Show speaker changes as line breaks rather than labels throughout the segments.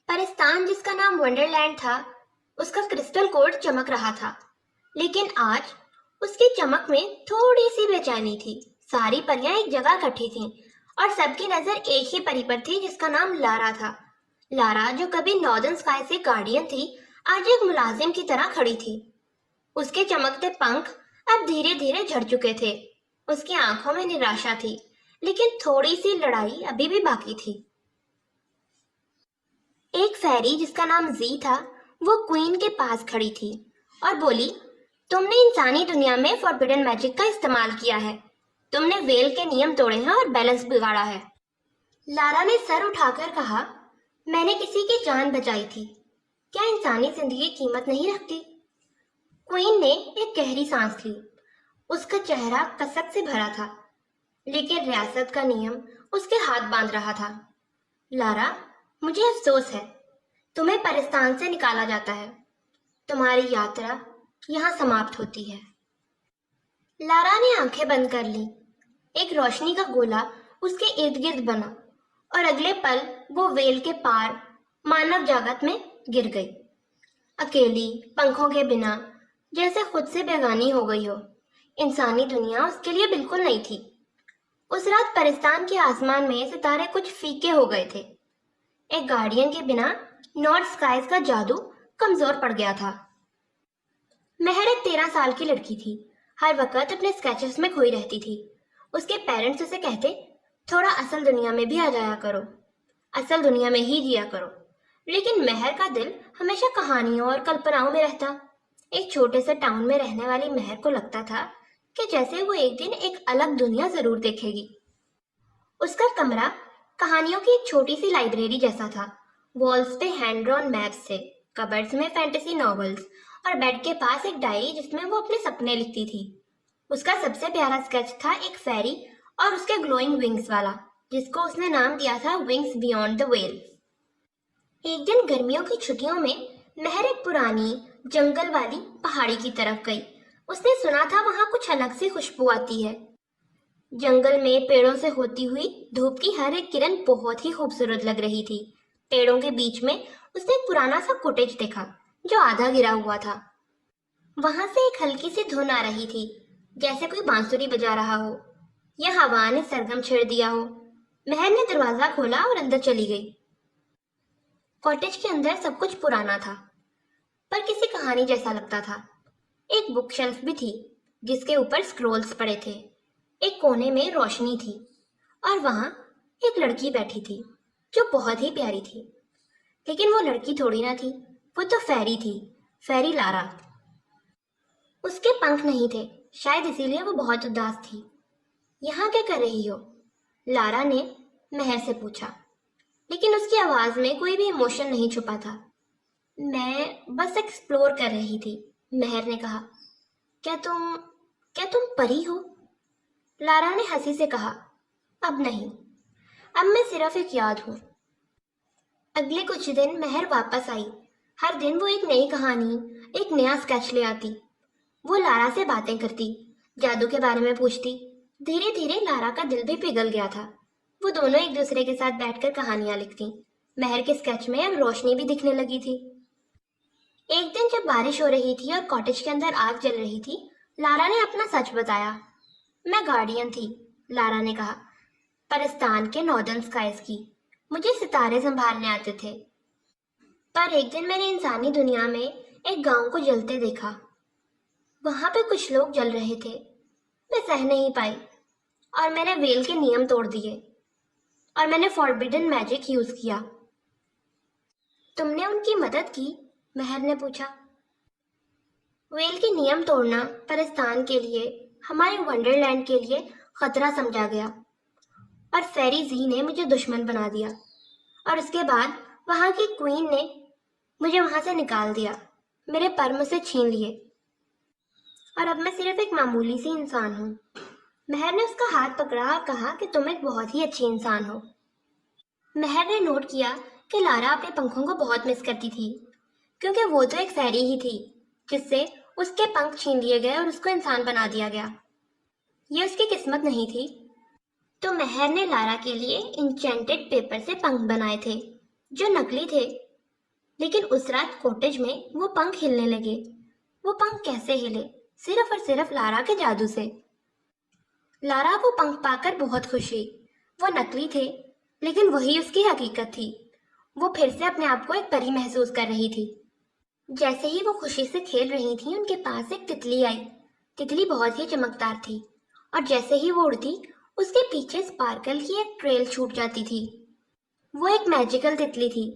परिस्तान जिसका नाम वंडरलैंड था, उसका क्रिस्टल कोड चमक रहा था, लेकिन आज उसकी चमक में थोड़ी सी बेचैनी थी। सारी परियां एक जगह इकट्ठी थीं और सबकी नजर एक ही परी पर थी जिसका नाम लारा था। लारा, जो कभी नॉर्दर्न स्काई से गार्डियन थी, आज एक मुलाजिम की तरह खड़ी थी। उसके चमकते पंख अब धीरे धीरे झड़ चुके थे। उसकी आंखों में निराशा थी, लेकिन थोड़ी सी लड़ाई अभी भी बाकी थी। एक फेरी जिसका नाम जी था, वो क्वीन के पास खड़ी थी और बोली, तुमने इंसानी दुनिया में फॉरबिडन मैजिक का इस्तेमाल किया है। तुमने वेल के नियम तोड़े हैं और बैलेंस बिगाड़ा है। लारा ने सर उठाकर कहा, मैंने किसी की जान बचाई थी। क्या इंसानी जिंदगी कीमत नहीं रखती? क्वीन ने एक गहरी सांस ली। उसका चेहरा कसक से भरा था, लेकिन रियासत का नियम उसके हाथ बांध रहा था। लारा, मुझे अफसोस है, तुम्हें परिस्तान से निकाला जाता है। तुम्हारी यात्रा यहाँ समाप्त होती है। लारा ने आंखें बंद कर ली। एक रोशनी का गोला उसके इर्द गिर्द बना और अगले पल वो वेल के पार मानव जगत में गिर गई, अकेली, पंखों के बिना, जैसे खुद से बेगानी हो गई हो। इंसानी दुनिया उसके लिए बिल्कुल नहीं थी। उस रात परिस्तान के आसमान में सितारे कुछ फीके हो गए थे। एक गार्डियन के बिना नॉर्थ स्काइज का जादू कमजोर पड़ गया था। महर एक 13 साल की लड़की थी। हर वक्त अपने स्केचेस में खोई रहती थी। उसके पेरेंट्स उसे कहते, थोड़ा असल दुनिया में भी आ जाया करो, असल दुनिया में ही जिया करो। लेकिन महर का दिल हमेशा कहानियों और कल्पनाओं में रहता। एक छोटे से टाउन में रहने वाली महर को लगता था कि जैसे वो एक दिन एक अलग दुनिया जरूर देखेगी। उसका कमरा कहानियों की एक छोटी सी लाइब्रेरी जैसा था। वॉल्स पे हैंड ड्रॉन मैप्स थे, कबर्ड्स में फैंटेसी नॉवेल्स और बेड के पास एक डायरी जिसमें वो अपने सपने लिखती थी। उसका सबसे प्यारा स्केच था एक फेरी और उसके ग्लोइंग विंग्स वाला, जिसको उसने नाम दिया था विंग्स बियॉन्ड द वेल। एक दिन गर्मियों की छुट्टियों में महर एक पुरानी जंगल वाली पहाड़ी की तरफ गई। उसने सुना था वहां कुछ अलग सी खुशबू आती है। जंगल में पेड़ों से होती हुई धूप की हर एक किरण बहुत ही खूबसूरत लग रही थी। पेड़ों के बीच में उसने एक पुराना सा कॉटेज देखा जो आधा गिरा हुआ था। वहां से एक हल्की सी धुन आ रही थी, जैसे कोई बांसुरी बजा रहा हो या हवा ने सरगम छेड़ दिया हो। महर ने दरवाजा खोला और अंदर चली गई। कॉटेज के अंदर सब कुछ पुराना था, पर किसी कहानी जैसा लगता था। एक बुक शेल्फ भी थी जिसके ऊपर स्क्रोल्स पड़े थे। एक कोने में रोशनी थी और वहां एक लड़की बैठी थी जो बहुत ही प्यारी थी। लेकिन वो लड़की थोड़ी ना थी, वो तो फेरी थी, फेरी लारा। उसके पंख नहीं थे, शायद इसीलिए वो बहुत उदास थी। यहाँ क्या कर रही हो? लारा ने महर से पूछा, लेकिन उसकी आवाज में कोई भी इमोशन नहीं छुपा था। मैं बस एक्सप्लोर कर रही थी, महर ने कहा। क्या तुम परी हो? लारा ने हंसी से कहा, अब नहीं, अब मैं सिर्फ एक याद हूँ। अगले कुछ दिन महर वापस आई। हर दिन वो एक नई कहानी, एक नया स्केच ले आती। वो लारा से बातें करती, जादू के बारे में पूछती। धीरे धीरे लारा का दिल भी पिघल गया था। वो दोनों एक दूसरे के साथ बैठकर कहानियां लिखती। महर के स्केच में अब रोशनी भी दिखने लगी थी। एक दिन जब बारिश हो रही थी और कॉटेज के अंदर आग जल रही थी, लारा ने अपना सच बताया। मैं गार्डियन थी, लारा ने कहा, परिस्तान के नॉर्दर्न स्काइज की। मुझे सितारे संभालने आते थे। पर एक दिन मैंने इंसानी दुनिया में एक गांव को जलते देखा। वहां पे कुछ लोग जल रहे थे। मैं सह नहीं पाई और मैंने वेल के नियम तोड़ दिए और मैंने फॉरबिडन मैजिक यूज किया। तुमने उनकी मदद की? महर ने पूछा। वेल के नियम तोड़ना परिस्तान के लिए, हमारे वंडरलैंड के लिए खतरा समझा गया और फेरी जी ने मुझे दुश्मन बना दिया। और उसके बाद वहां की क्वीन ने मुझे वहां से निकाल दिया, मेरे पर मुझसे छीन लिए और अब मैं सिर्फ एक मामूली सी इंसान हूँ। महर ने उसका हाथ पकड़ा और कहा कि तुम एक बहुत ही अच्छी इंसान हो। महर ने नोट किया कि लारा अपने पंखों को बहुत मिस करती थी, क्योंकि वो तो एक फेरी ही थी जिससे उसके पंख छीन लिए गए और उसको इंसान बना दिया गया। ये उसकी किस्मत नहीं थी। तो महर ने लारा के लिए इंचेंटेड पेपर से पंख बनाए थे जो नकली थे, لیکن اس رات کوٹیج میں وہ پنکھ ہلنے لگے۔ وہ پنکھ کیسے ہلے؟ صرف اور صرف لارا کے جادو سے۔ لارا وہ پنکھ پا کر بہت خوش ہوئی۔ وہ نکلی تھے لیکن وہی اس کی حقیقت تھی۔ وہ پھر سے اپنے آپ کو ایک پری محسوس کر رہی تھی۔ جیسے ہی وہ خوشی سے کھیل رہی تھی ان کے پاس ایک تتلی آئی۔ تتلی بہت ہی چمکدار تھی اور جیسے ہی وہ اڑتی اس کے پیچھے اسپارکل کی ایک ٹریل چھوٹ جاتی تھی۔ وہ ایک میجیکل تتلی تھی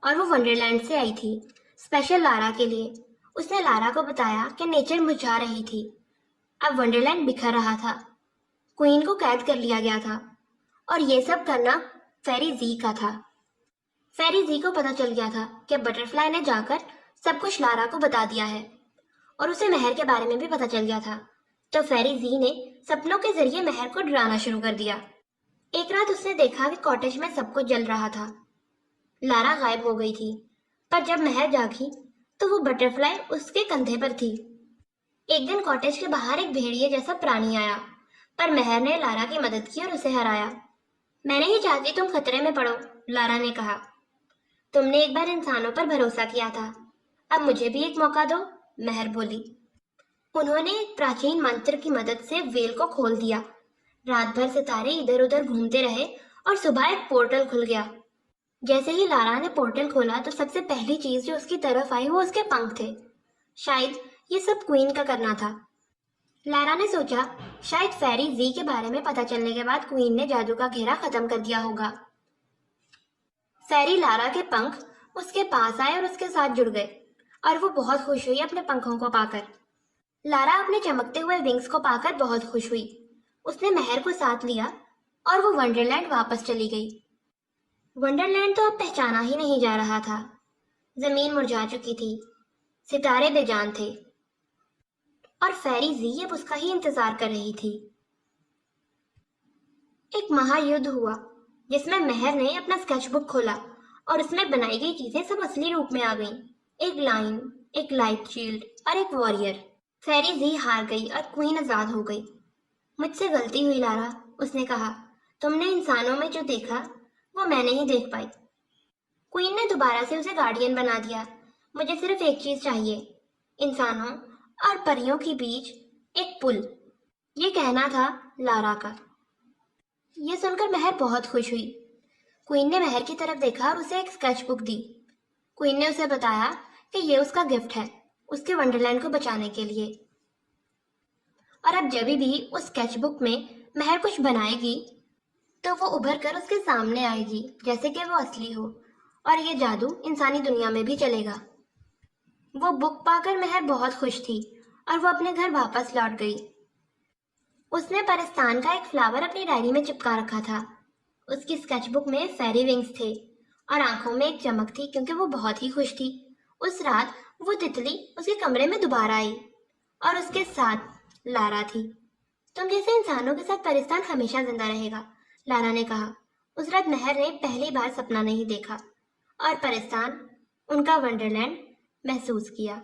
اور وہ ونڈرلینڈ سے آئی تھی اسپیشل لارا کے لیے۔ اس نے لارا کو بتایا کہ نیچر مرجھا رہی تھی، اب ونڈرلینڈ بکھر رہا تھا، کوئین کو قید کر لیا گیا تھا اور یہ سب کرنا فیری زی کا تھا۔ فیری زی کو پتہ چل گیا تھا کہ بٹرفلائی نے جا کر سب کچھ لارا کو بتا دیا ہے اور اسے مہر کے بارے میں بھی پتہ چل گیا تھا، تو فیری زی نے سپنوں کے ذریعے مہر کو ڈرانا شروع کر دیا۔ ایک رات اس نے دیکھا کہ کاٹیج میں سب کچھ جل رہا تھا۔ لارا غائب ہو گئی تھی، پر جب مہر جاگی تو وہ بٹرفلائی اس کے کندھے پر تھی۔ ایک دن کاٹیج کے باہر ایک بھیڑیے جیسا پرانی آیا، پر مہر نے لارا کی مدد کی اور اسے ہرایا۔ میں نہیں چاہتی تم خطرے میں پڑو، لارا نے کہا۔ تم نے ایک بار انسانوں پر بھروسہ کیا تھا، اب مجھے بھی ایک موقع دو، مہر بولی۔ انہوں نے ایک پراچین منتر کی مدد سے ویل کو کھول دیا۔ رات بھر ستارے ادھر ادھر گھومتے رہے اور صبح ایک پورٹل کھل گیا۔ جیسے ہی لارا نے پورٹل کھولا تو سب سے پہلی چیز جو اس کی طرف آئی وہ اس کے پنکھ تھے۔ شاید یہ سب کوئین کا کرنا تھا۔ لارا نے سوچا شاید فیری زی کے بارے میں پتہ چلنے کے بعد کوئین نے جادو کا گھیرا ختم کر دیا ہوگا۔ فیری لارا کے پنکھ اس کے پاس آئے اور اس کے ساتھ جڑ گئے اور وہ بہت خوش ہوئی اپنے پنکھوں کو پا کر۔ لارا اپنے چمکتے ہوئے ونگز کو پا کر بہت خوش ہوئی۔ اس نے مہر کو ساتھ لیا اور وہ ونڈرلینڈ واپس چلی گئی۔ ونڈرلینڈ تو اب پہچانا ہی نہیں جا رہا تھا۔ زمین مرجھا چکی تھی، ستارے بے جان تھے اور فیری زی اب اس کا ہی انتظار کر رہی تھی۔ ایک مہا یدھ ہوا جس میں مہر نے اپنا اسکیچ بک کھولا اور اس میں بنائی گئی چیزیں سب اصلی روپ میں آ گئیں۔ ایک لائن، ایک لائٹ شیلڈ اور ایک واریر۔ فیری زی ہار گئی اور کوئین آزاد ہو گئی۔ مجھ سے غلطی ہوئی لارا، اس نے کہا، تم نے انسانوں میں جو دیکھا وہ میں نہیں دیکھ پائی۔ کوئین نے دوبارہ سے اسے گارڈین بنا دیا۔ مجھے صرف ایک چیز چاہیے، انسانوں اور پریوں کے بیچ ایک پل، یہ کہنا تھا لارا کا۔ یہ سن کر مہر بہت خوش ہوئی۔ کوئین نے مہر کی طرف دیکھا اور اسے ایک اسکیچ بک دی۔ کوئین نے اسے بتایا کہ یہ اس کا گفٹ ہے اس کے ونڈرلینڈ کو بچانے کے لیے، اور اب جب بھی اس اسکیچ بک میں مہر کچھ بنائے گی تو وہ ابھر کر اس کے سامنے آئے گی جیسے کہ وہ اصلی ہو، اور یہ جادو انسانی دنیا میں بھی چلے گا۔ وہ بک پا کر مہر بہت خوش تھی اور وہ اپنے گھر واپس لوٹ گئی۔ اس نے پرستان کا ایک فلاور اپنی ڈائری میں چپکا رکھا تھا۔ اس کی اسکیچ بک میں فیری ونگز تھے اور آنکھوں میں ایک چمک تھی کیونکہ وہ بہت ہی خوش تھی۔ اس رات وہ تتلی اس کے کمرے میں دوبارہ آئی اور اس کے ساتھ لارا تھی۔ تم جیسے انسانوں کے ساتھ پرستان ہمیشہ زندہ رہے گا، لارا نے کہا۔ اس رات مہر نے پہلی بار سپنا نہیں دیکھا اور پرستان ان کا ونڈرلینڈ محسوس کیا۔